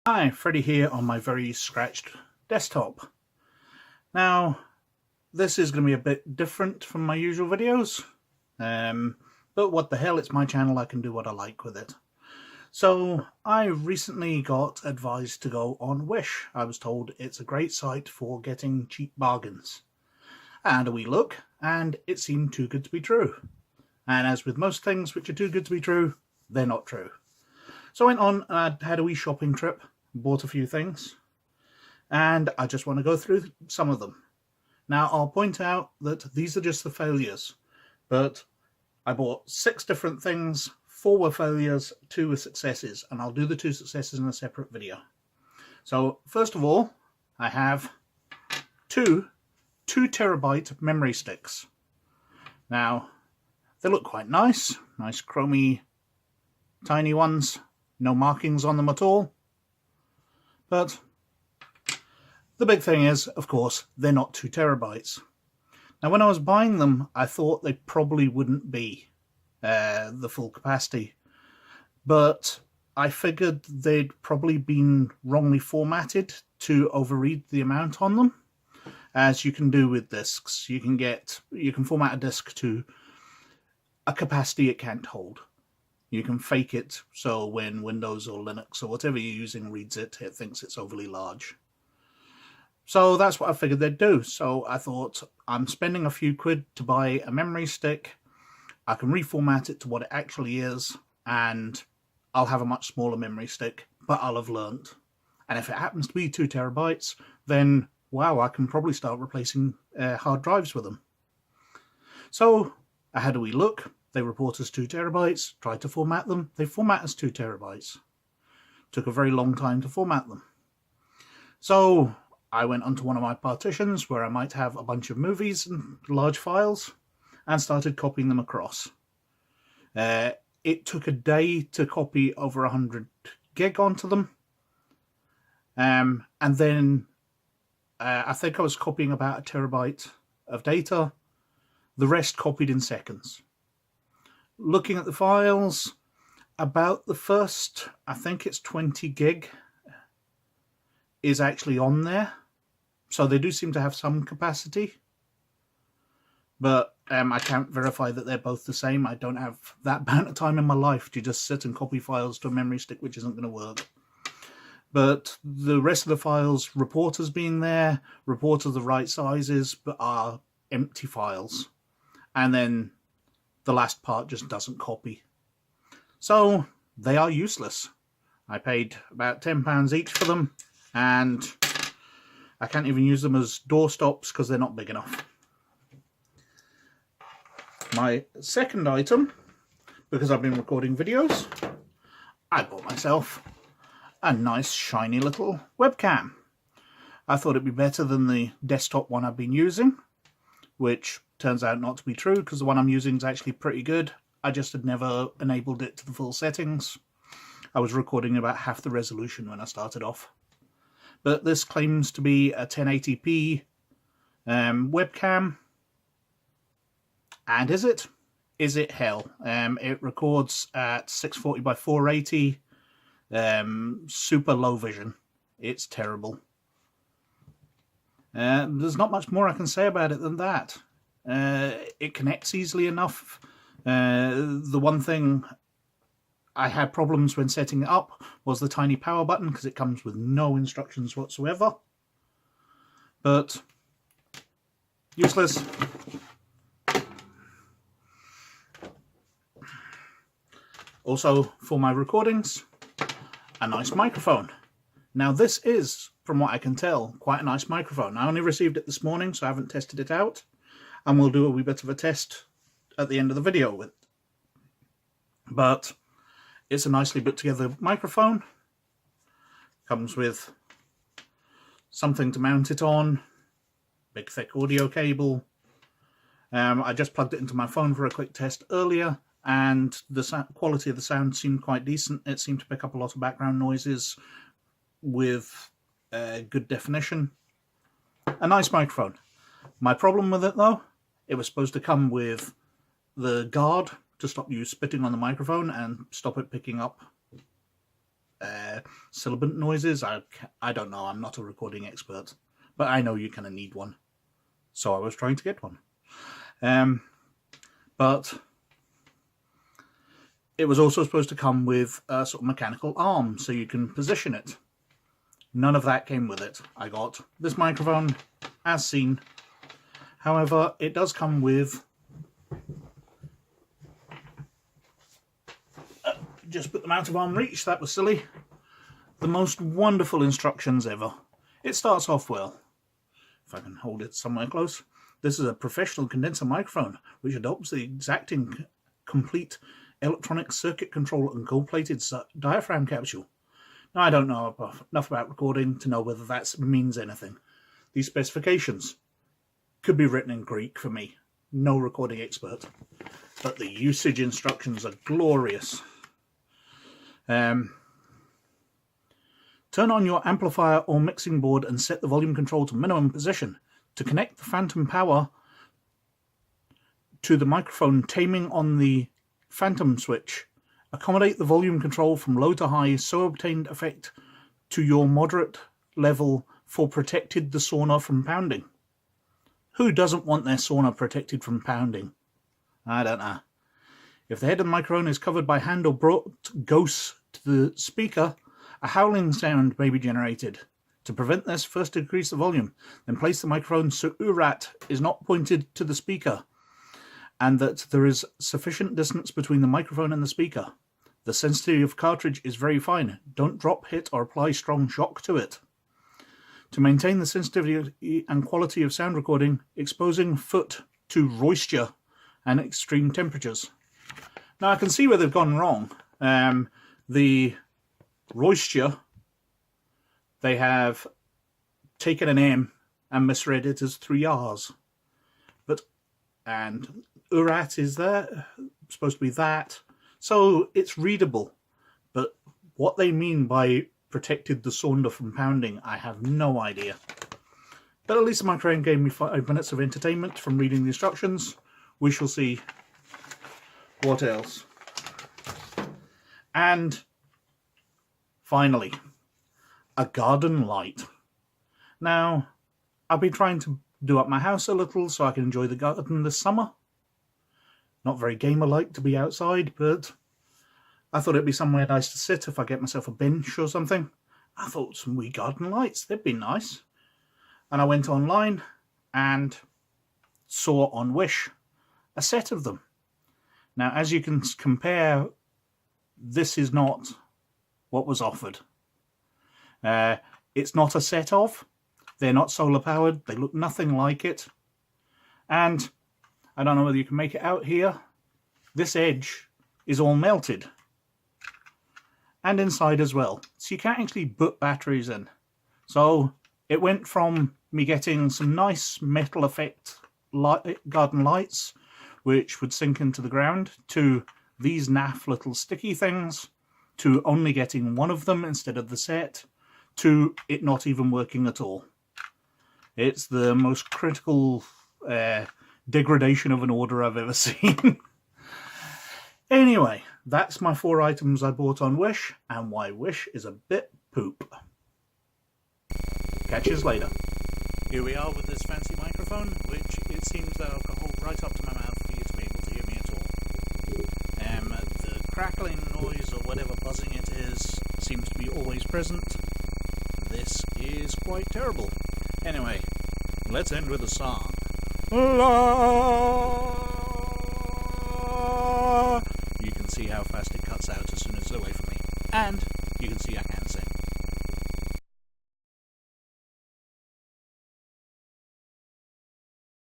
Hi, Freddie here on my very scratched desktop. Now, this is going to be a bit different from my usual videos, but what the hell, it's my channel, I can do what I like with it. So, I recently got advised to go on Wish. I was told it's a great site for getting cheap bargains. I had a wee look, and it seemed too good to be true. And as with most things which are too good to be true, they're not true. So I went on and I had a wee shopping trip, bought a few things, and I just want to go through some of them. Now, I'll point out that these are just the failures, but I bought 6 different things, 4 were failures, 2 were successes, and I'll do the 2 successes in a separate video. So, first of all, I have 2 2TB memory sticks. Now, they look quite nice chromy, tiny ones, no markings on them at all. But the big thing is, of course, they're not 2TB. Now, when I was buying them, I thought they probably wouldn't be the full capacity, but I figured they'd probably been wrongly formatted to overread the amount on them, as you can do with discs. You can format a disk to a capacity it can't hold. You can fake it so when Windows or Linux or whatever you're using reads it, it thinks it's overly large. So that's what I figured they'd do. So I thought, I'm spending a few quid to buy a memory stick. I can reformat it to what it actually is, and I'll have a much smaller memory stick, but I'll have learnt. And if it happens to be 2TB, then wow, I can probably start replacing hard drives with them. So I had a wee look. They report as 2TB, tried to format them, they format as 2TB. Took a very long time to format them. So I went onto one of my partitions where I might have a bunch of movies and large files and started copying them across. It took a day to copy over 100 gig onto them. And then I think I was copying about 1 terabyte of data. The rest copied in seconds. Looking at the files, about the first, I think it's 20 gig, is actually on there. So they do seem to have some capacity. But I can't verify that they're both the same. I don't have that amount of time in my life to just sit and copy files to a memory stick which isn't going to work. But the rest of the files report as being there, report of the right sizes, but are empty files. And then the last part just doesn't copy. So they are useless. I paid about £10 each for them, and I can't even use them as doorstops because they're not big enough. My second item, because I've been recording videos, I bought myself a nice shiny little webcam. I thought it'd be better than the desktop one I've been using, which turns out not to be true because the one I'm using is actually pretty good. I just had never enabled it to the full settings. I was recording about half the resolution when I started off. But this claims to be a 1080p webcam. And is it? Is it hell? It records at 640 by 480, super low vision. It's terrible. There's not much more I can say about it than that. It connects easily enough. The one thing I had problems when setting it up was the tiny power button, because it comes with no instructions whatsoever. But useless. Also, for my recordings, a nice microphone. Now this is, from what I can tell, quite a nice microphone. I only received it this morning, so I haven't tested it out. And we'll do a wee bit of a test at the end of the video with it. But it's a nicely put together microphone. Comes with something to mount it on, big thick audio cable. I just plugged it into my phone for a quick test earlier, and the quality of the sound seemed quite decent. It seemed to pick up a lot of background noises with good definition. A nice microphone. My problem with it, though, it was supposed to come with the guard to stop you spitting on the microphone and stop it picking up sibilant noises. I don't know, I'm not a recording expert, but I know you kind of need one, so I was trying to get one. But it was also supposed to come with a sort of mechanical arm so you can position it. None of that came with it. I got this microphone as seen. However, it does come with, just put them out of arm reach, that was silly, the most wonderful instructions ever. It starts off well. If I can hold it somewhere close. This is a professional condenser microphone which adopts the exacting complete electronic circuit control and gold-plated diaphragm capsule. Now, I don't know enough about recording to know whether that means anything. These specifications could be written in Greek for me, no recording expert, but the usage instructions are glorious. Turn on your amplifier or mixing board and set the volume control to minimum position. To connect the phantom power to the microphone, taming on the phantom switch. Accommodate the volume control from low to high, so obtained effect to your moderate level for protected the sauna from pounding. Who doesn't want their sauna protected from pounding? I don't know. If the head of the microphone is covered by hand or brought close to the speaker, a howling sound may be generated. To prevent this, first decrease the volume, then place the microphone so URAT is not pointed to the speaker, and that there is sufficient distance between the microphone and the speaker. The sensitivity of cartridge is very fine. Don't drop, hit, or apply strong shock to it. To maintain the sensitivity and quality of sound recording, exposing foot to moisture and extreme temperatures. Now, I can see where they've gone wrong. The moisture, they have taken an M and misread it as 3 R's. And URAT is there, supposed to be that. So it's readable. But what they mean by protected the sauna from pounding, I have no idea. But at least my friend gave me 5 minutes of entertainment from reading the instructions. We shall see what else. And finally, a garden light. Now, I've been trying to do up my house a little so I can enjoy the garden this summer. Not very gamer-like to be outside, but I thought it'd be somewhere nice to sit if I get myself a bench or something. I thought some wee garden lights, they'd be nice. And I went online and saw on Wish a set of them. Now, as you can compare, this is not what was offered. It's not a set of. They're not solar powered. They look nothing like it. And I don't know whether you can make it out here. This edge is all melted. And inside as well. So you can't actually put batteries in. So it went from me getting some nice metal effect garden lights, which would sink into the ground, to these naff little sticky things, to only getting one of them instead of the set, to it not even working at all. It's the most critical degradation of an order I've ever seen. Anyway, that's my 4 items I bought on Wish, and why Wish is a bit poop. Catch yous later. Here we are with this fancy microphone, which it seems that I've got to hold right up to my mouth for you to be able to hear me at all. The crackling noise or whatever buzzing it is seems to be always present. This is quite terrible. Anyway, let's end with a song. You can see how fast it cuts out as soon as it's away from me. And you can see I